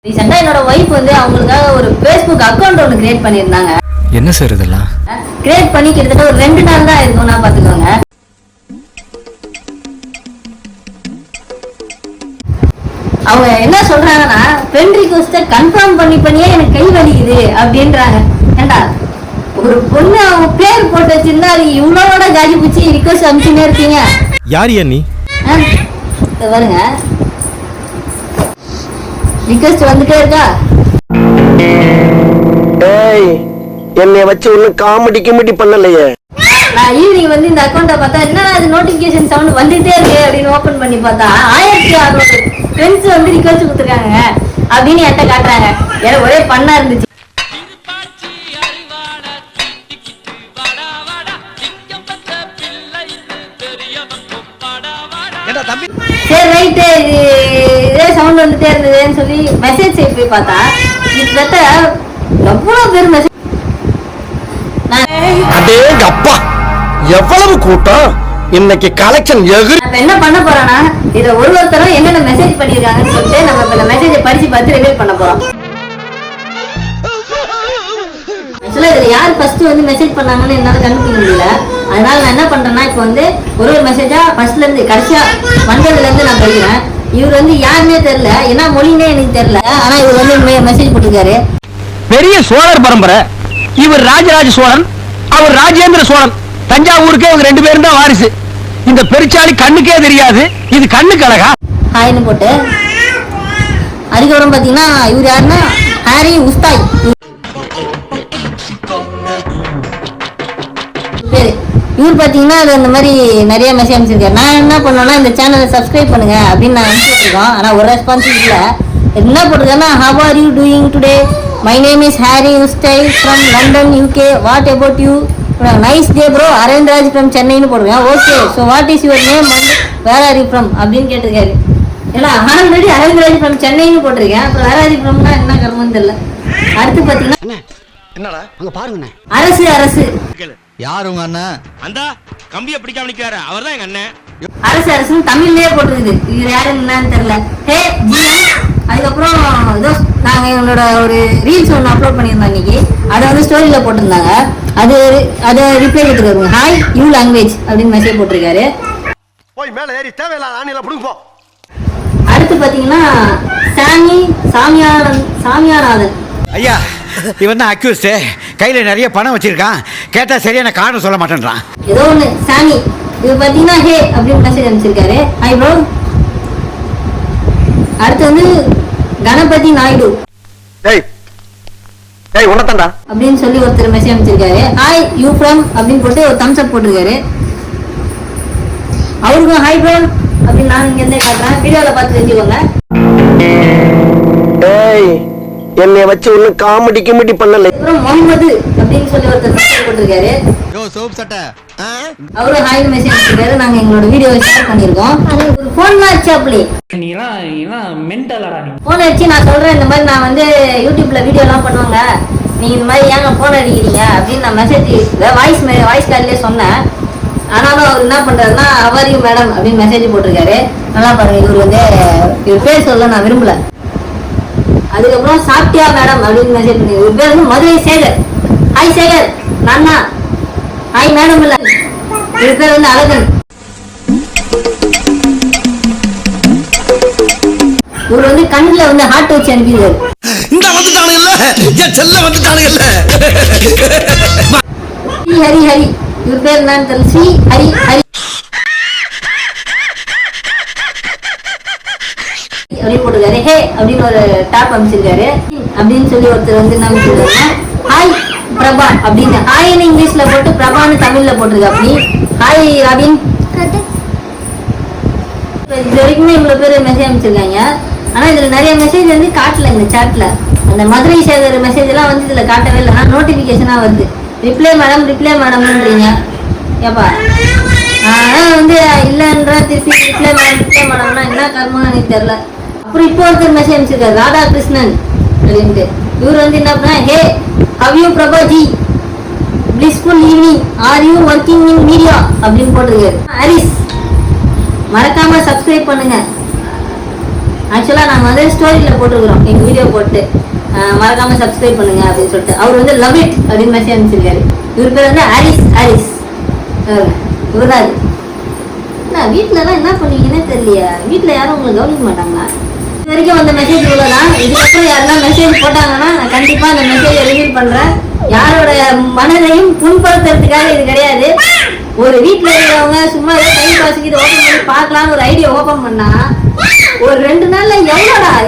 ரீசெண்டா என்னோட வைஃப் வந்து அவங்களுக்காக ஒரு Facebook அக்கவுண்ட் ஒன்று கிரியேட் பண்ணியிருந்தாங்க. என்ன சார் இதெல்லாம்? கிரியேட் பண்ணி கிட்டத்தட்ட ஒரு 2 நாள் தான் இருக்கும். நான் பாத்துக்கோங்க. அவங்க என்ன சொல்றாங்கன்னா ஃப்ரெண்ட் ரிக்வெஸ்ட கன்ஃபார்ம் பண்ணியே எனக்கு கை வலிக்குது அப்படின்றாங்க. ஏண்டா ஒரு பொண்ணு அவங்க பேர் போட்டு வச்சிருந்தா அது இவ்வளோட காஜி பூச்சி ரிக்வெஸ்ட் அனுப்பிச்சுனே இருக்கீங்க. யார் நீ? பாருங்க ரிக்வெஸ்ட் வந்துட்டே இருக்கா. ஏய் என்னை வச்சு ஒன்னும் காமெடி பண்ணலையே. நான் ஈவினிங் வந்து இந்த அக்கௌண்ட்டை பார்த்தா என்ன அது நோட்டிபிகேஷன் சவுண்ட் வந்துட்டே இருக்கு அப்படின்னு ஓபன் பண்ணி பார்த்தா 1600 ஃப்ரெண்ட்ஸ் வந்து ரிக்வெஸ்ட் கொடுத்துருக்காங்க அப்படின்னு என்கிட்ட காட்டுறாங்க. எனக்கு ஒரே பண்ணா இருந்துச்சு. சரி ரைட்டு இதே சவுண்ட் வந்துட்டே இருந்ததுன்னு சொல்லி மெசேஜ் போய் பார்த்தா கிட்டத்தட்ட எவ்வளவு பேர் மெசேஜ். அப்பா எவ்வளவு கூட்டம் இன்னைக்கு கலெக்ஷன் எகிரி. நம்ம என்ன பண்ண போறோம்னா இத ஒருத்தரும் என்னென்ன மெசேஜ் பண்ணிருக்காங்கன்னு சொல்லிட்டு நம்ம இந்த மெசேஜை படிச்சு பார்த்து ரிவீல் பண்ண போறோம். ஆக்சுவலா இதுல யார் ஃபர்ஸ்ட் வந்து மெசேஜ் பண்ணாங்கன்னு என்னால கண்டுபிடிக்க முடியல. அதனால நான் என்ன பண்றேன்னா இப்போ வந்து ஒரு மெசேஜா ஃபர்ஸ்ட்ல இருந்து கடைசியா வந்ததுல இருந்து நான் படிக்கிறேன். இவர் வந்து யாருன்னே தெரியல, என்ன மொழினே எனக்கு தெரியல. ஆனா இவர் வந்து மெசேஜ் போட்டிருக்காரு. பெரிய சோழர் பரம்பரை. இவர் ராஜராஜ சோழன், அவர் ராஜேந்திர சோழன். தஞ்சாவூருக்கே இவங்க 2 பேரும் தான் வாரிசு. இந்த பெருச்சாளி கண்ணுக்கே தெரியாது, இது கண்ணுக்கு அழகா. ஹாய்னு போட்டு அதுக்கப்புறம் பாத்தீங்கன்னா இவர் யாருன்னா ஹாரி உஸ்தாய் பேரு. இவர் பாத்தீங்கன்னா அது அந்த மாதிரி நிறைய மெசேஜ் அனுப்பிச்சிருக்காரு. நான் என்ன பண்ணேன்னா இந்த சேனலை சப்ஸ்கிரைப் பண்ணுங்க அப்படின்னு நான் அனுப்பிச்சிருக்கோம். ஆனா ஒரு ரெஸ்பான்ஸ் இல்லை. என்ன போட்டிருக்கேன்னா how are you doing today? My name is Harry Ustai from London, UK. What about you? Nice day bro. Arvind Raj from Chennai னு போடுவேன். Okay, so what is your name and where are you from அப்படின்னு கேட்டிருக்காரு. ஏன்னா already Aravind Raj from சென்னைன்னு போட்டிருக்கேன். அப்புறம் வேற ராஜ் ஃப்ரம்னா என்ன கர்மம் தெரியல. அடுத்து பாத்தீங்கன்னா என்னடா அங்க பாருங்க. அரசு யார் உங்க அண்ணன்? அந்த கம்பியை பிடிக்காம நிக்கிறாரு, அவர்தான் எங்க அண்ணன். அரசுன்னு தமிழ்லயே போட்டுருக்குது. இது யாரும் என்னன்னு தெரியல. ஹே ஜி. அதுக்கப்புறம் ஏதோ நாங்க எங்களோட ஒரு ரீல்ஸ் ஒன்று அப்லோட் பண்ணியிருந்தோம் இன்னைக்கு. அதை வந்து ஸ்டோரியில போட்டிருந்தாங்க. அதை ரிப்ளை கொடுத்துருக்காரு. ஹாய் யூ லாங்குவேஜ் அப்படின்னு மெசேஜ் போட்டிருக்காரு. போய் மேல ஏறி தேவையில்லாத ஆணில புடுங்க போ. அடுத்து பாத்தீங்கன்னா சாமியாநாதன். ஐயா, இவன் தான் அக்யூஸ்ட். கையில நிறைய பணம் வச்சிருக்கான். கேட்டா சரியான காரணம் சொல்ல மாட்டேன்றான். ஏதோ ஒண்ணு சாமி. இது பாத்தீங்கன்னா ஹே அப்படின்னு மெசேஜ் அனுப்பிச்சிருக்காரு. Hi bro. அடுத்து வந்து கணபதி நாயுடு உனத்தாண்டா அப்படின்னு சொல்லி ஒருத்தர் மெசேஜ் அனுப்பிச்சிருக்காரு. ஹாய் யூ ஃப்ரம் அப்படின்னு போட்டு ஒரு தம்ஸ் அப் போட்டிருக்காரு. அவருக்கும் ஹாய் ப்ரோ அப்படின்னு நான் இங்க இருந்தே காட்டுறேன். வீடியோல பார்த்து தெரிஞ்சுக்கோங்க. என்னை வச்சு ஒன்னும் காமெடி பண்ணல. அப்புறம் முகமது அப்படின்னு சொல்லி ஒருத்தர் மெசேஜ் போட்டிருக்காரு. அவரு ஹாய் மெசேஜ் அனுப்பிச்சிருக்காரு. நாங்க எங்களோட வீடியோ ஷேர் பண்ணிருக்கோம். ஒரு போன் வச்சு அப்படி போன் அடிச்சு நான் சொல்றேன் இந்த மாதிரி நான் வந்து யூடியூப்ல வீடியோ எல்லாம் பண்ணுவாங்க, நீங்க இந்த மாதிரி ஏங்க போன் அடிக்கிறீங்க அப்படின்னு நான் மெசேஜ் வாய்ஸ் கால்லே சொன்னேன். ஆனாலும் அவர் என்ன பண்றாருன்னா அவர் யூ மேடம் அப்படின்னு மெசேஜ் போட்டிருக்காரு. நல்லா பாருங்க. இவர் வந்து இவர் பேர் சொல்ல நான் விரும்பல. அதுக்கப்புறம் சாப்பிட்டியா மேடம் அப்படின்னு மெசேஜ் பண்ணி இவர் பேர் வந்து மதுரை சேகர். ஹாய் சேகர் நான் தான். ஹாய் மேடம் இல்ல, இவர் பேர் வந்து அழகன். இவர் வந்து கண்ணுல வந்து ஹார்ட் வச்சு அனுப்பிடுவாரு. இந்த வந்துட்டானுங்கல்ல, என் செல்ல வந்துட்டானுங்கல்ல. ஹரி ஹரி இவர் பேர் என்னன்னு தெரியல. ஸ்ரீ ஹரி ஹரி அப்படின்னு போட்டிருக்காரு. ஹே அப்படின்னு ஒரு டாப் அமைச்சிருக்காரு. அப்படின்னு சொல்லி ஒருத்தர் வந்து என்ன அமைச்சிருக்காங்க ஹாய் பிரபா அப்படின்னு. ஹாய்னு இங்கிலீஷ்ல போட்டு பிரபான்னு தமிழ்ல போட்டிருக்கா. அப்படி ஹாய் அப்படின்னு இது வரைக்குமே இவ்வளவு பேர் மெசேஜ் அமைச்சிருக்காங்க. ஆனா இதுல நிறைய மெசேஜ் வந்து காட்டல. இந்த சாட்ல அந்த மதுரை சேகர் மெசேஜ் எல்லாம் வந்து இதுல காட்டவே இல்லை. ஆனா நோட்டிபிகேஷனா வருது. ரிப்ளை மேடம்ன்றீங்க. ஏப்பா வந்து இல்லைன்ற திருப்பி ரிப்ளை மேடம்னா என்ன கர்மம்னு எனக்கு தெரியல. அப்புறம் இப்போ ஒருத்தர் மெசேஜ் அனுப்பிச்சிருக்காரு ராதாகிருஷ்ணன் அப்படின்ட்டு. இவர் வந்து என்ன பண்ணா hey how you Prabhaji blissful evening are you working in media அப்படின்னு போட்டிருக்காரு. ஹரிஸ் மறக்காம சப்ஸ்கிரைப் பண்ணுங்க. ஆக்சுவலாக நாங்கள் வந்து ஸ்டோரியில் போட்டுருக்குறோம் எங்கள் வீடியோ போட்டு மறக்காம சப்ஸ்கிரைப் பண்ணுங்க அப்படின்னு சொல்லிட்டு அவர் வந்து லவ் இட் அப்படின்னு மெசேஜ் அனுப்பிச்சிருக்காரு. இவர் பேர் வந்து ஆரிஸ் இவர்தான். என்ன வீட்டிலலாம் என்ன பண்ணுவீங்கன்னே தெரியலையா? வீட்டில் யாரும் உங்களை கவனிக்க மாட்டாங்களா? இது வரைக்கும் வந்த மெசேஜ் இவ்வளோதான். இதுக்கப்புறம் யாரெல்லாம் மெசேஜ் போட்டாங்கன்னா நான் கண்டிப்பாக அந்த மெசேஜை ரிவீல் பண்ணுறேன். யாரோட மனதையும் புண்படுத்துறதுக்காக இது கிடையாது. ஒரு வீட்டில் இருக்கிறவங்க சும்மா ஏதோ டைம் பாஸுக்கு இது ஓப்பன் பண்ணி பார்க்கலான்னு ஒரு ஐடியா ஓப்பன் பண்ணா ஒரு 2 நாள்ல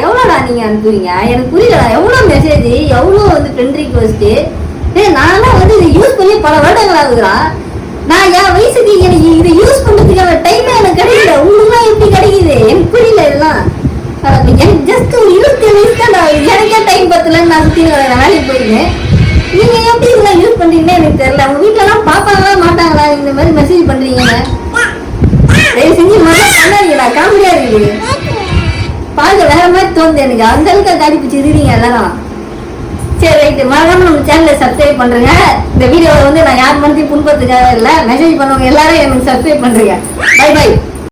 எவ்வளோடா நீங்க அனுப்புறீங்க? எனக்கு புரியலடா. எவ்வளோ மெசேஜ், எவ்வளோ வந்து ஃப்ரெண்ட் ரிக்வெஸ்ட். நான்லாம் வந்து இதை யூஸ் பண்ணி பல வருடங்கள் ஆகுதுடா. நான் என் வயசுக்கு எனக்கு இதை யூஸ் பண்றதுக்கான டைமே எனக்கு கிடைக்கல. உங்களுக்கு எப்படி கிடைக்குது எனக்கு புரியல. இதெல்லாம் எனக்கு ஜஸ்ட் ஒரு 27 வயசு தான். எனக்கே டைம் பத்தலன்னு நான் சுற்றி வேலைக்கு போயிருக்கேன். நீங்க எப்படி இதெல்லாம் யூஸ் பண்றீங்கன்னு எனக்கு தெரியல. உங்க வீட்டுல எல்லாம் பாப்பாங்களா மாட்டாங்களா இந்த மாதிரி மெசேஜ் பண்றீங்க? தயவு செஞ்சு பண்ணாதீங்களா? காமெடியா இருக்குது. பார்க்க வேற மாதிரி தோணுது எனக்கு. அந்த அளவுக்கு காடி பிடிச்சிருக்கீங்க எல்லாரும். சரி ரைட்டு, மறக்காம நம்ம சேனலை சப்ஸ்கிரைப் பண்றேங்க. இந்த வீடியோவை வந்து நான் யார் மனதையும் புண்படுத்துக்காக இல்லை, மெசேஜ் பண்ணுவாங்க எல்லாரும் எனக்கு சப்ஸ்கிரைப் பண்றீங்க. Bye by.